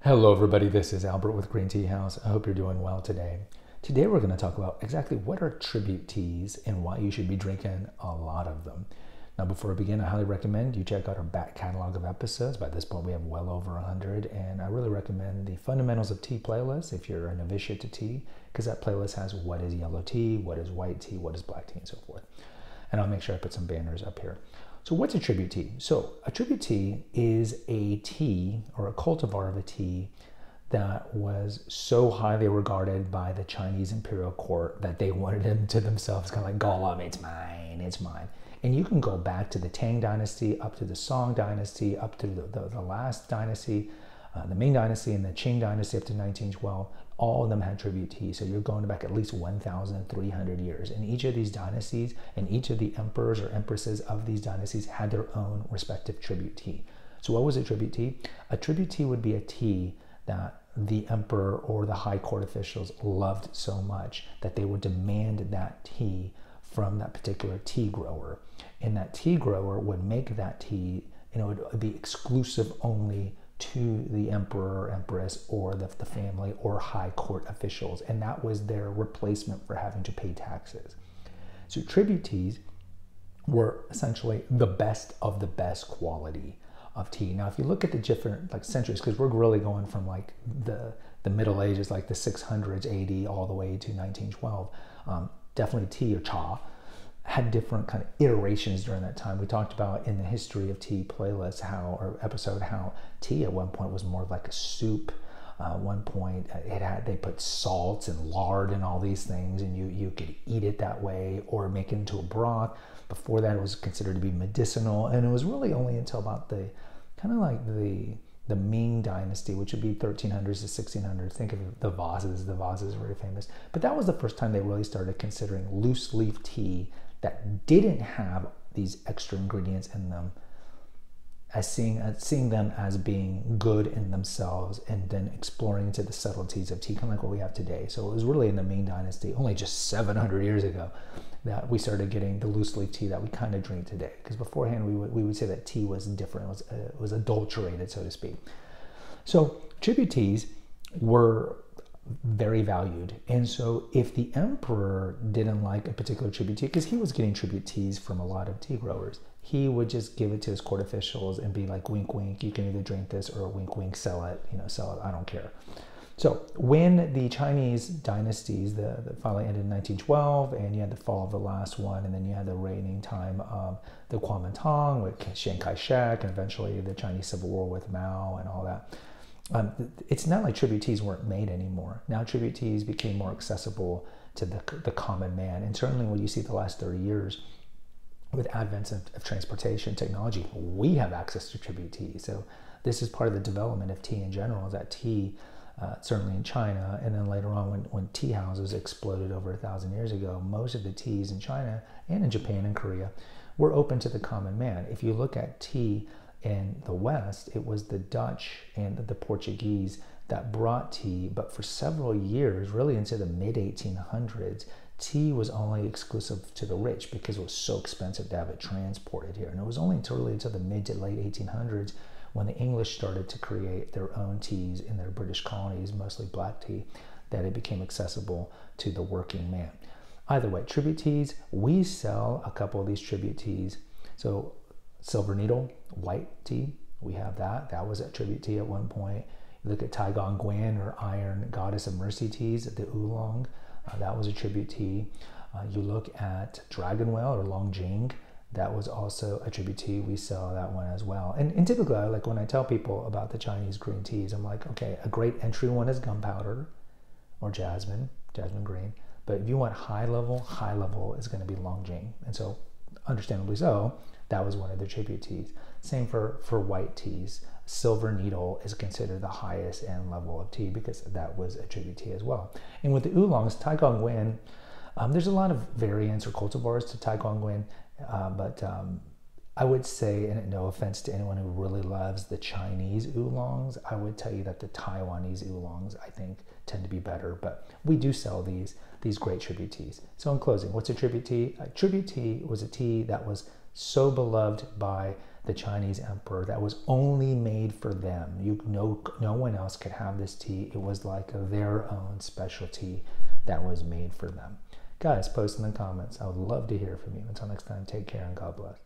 Hello everybody, this is Albert with Green Tea House. I hope you're doing well today. Today we're going to talk about exactly what are tribute teas and why you should be drinking a lot of them. Now before we begin, I highly recommend you check out our back catalog of episodes. By this point we have well over 100, and I really recommend the Fundamentals of Tea playlist if you're a novitiate to tea, because that playlist has what is yellow tea, what is white tea, what is black tea, and so forth. And I'll make sure I put some banners up here. So what's a tribute tea? So a tribute tea is a tea or a cultivar of a tea that was so highly regarded by the Chinese imperial court that they wanted them to themselves, kind of like Gollum, it's mine, it's mine. And you can go back to the Tang dynasty, up to the Song dynasty, up to the last dynasty, the Ming dynasty and the Qing dynasty up to 1912. All of them had tribute tea. So you're going back at least 1,300 years. And each of these dynasties and each of the emperors or empresses of these dynasties had their own respective tribute tea. So what was a tribute tea? A tribute tea would be a tea that the emperor or the high court officials loved so much that they would demand that tea from that particular tea grower. And that tea grower would make that tea, it would be exclusive only to the emperor or empress or the family or high court officials, and that was their replacement for having to pay taxes. So tribute teas were essentially the best of the best quality of tea. Now if you look at the different centuries, because we're really going from the Middle Ages, like the 600s AD all the way to 1912, definitely tea or cha had different kind of iterations during that time. We talked about in the history of tea playlist how tea at one point was more like a soup. At one point they put salt and lard and all these things, and you could eat it that way or make it into a broth. Before that it was considered to be medicinal, and it was really only until about the Ming dynasty, which would be 1300s to 1600s. Think of the vases. The vases are very famous. But that was the first time they really started considering loose leaf tea that didn't have these extra ingredients in them, as seeing them as being good in themselves, and then exploring into the subtleties of tea, kind of like what we have today. So it was really in the Ming dynasty, only just 700 years ago, that we started getting the loose leaf tea that we kind of drink today. Because beforehand we would say that tea was different, it was adulterated, so to speak. So tribute teas were very valued, and so if the emperor didn't like a particular tribute tea, because he was getting tribute teas from a lot of tea growers, he would just give it to his court officials and be like, wink wink, you can either drink this, or wink wink, sell it, I don't care. So when the Chinese dynasties the finally ended in 1912, and you had the fall of the last one, and then you had the reigning time of the Kuomintang with Chiang Kai-shek, and eventually the Chinese Civil War with Mao and all that. It's not like tribute teas weren't made anymore. Now tribute teas became more accessible to the common man, and certainly when you see the last 30 years with advents of transportation technology, we have access to tribute tea. So this is part of the development of tea in general, is that tea, certainly in China, and then later on when tea houses exploded over 1,000 years ago, most of the teas in China and in Japan and Korea were open to the common man. If you look at tea in the West, it was the Dutch and the Portuguese that brought tea, but for several years, really into the mid-1800s, tea was only exclusive to the rich because it was so expensive to have it transported here. And it was only until the mid to late 1800s when the English started to create their own teas in their British colonies, mostly black tea, that it became accessible to the working man. Either way, tribute teas, we sell a couple of these tribute teas. So Silver Needle, white tea, we have that. That was a tribute tea at one point. You look at Tai Gong Gwen, or Iron Goddess of Mercy teas, the oolong, that was a tribute tea. You look at Dragon Well or Longjing, that was also a tribute tea. We sell that one as well. And typically, like when I tell people about the Chinese green teas, I'm like, okay, a great entry one is gunpowder or jasmine green. But if you want high level is going to be Longjing. And so, understandably so, that was one of the tribute teas. Same for white teas. Silver Needle is considered the highest end level of tea because that was a tribute tea as well. And with the oolongs, Tai Gong Gwen, there's a lot of variants or cultivars to Tai Gong Gwen, but I would say, and no offense to anyone who really loves the Chinese oolongs, I would tell you that the Taiwanese oolongs, I think, tend to be better, but we do sell these great tribute teas. So in closing, what's a tribute tea? A tribute tea was a tea that was so beloved by the Chinese emperor that was only made for them. No one else could have this tea. It was like their own specialty that was made for them. Guys, post in the comments. I would love to hear from you. Until next time, take care and God bless.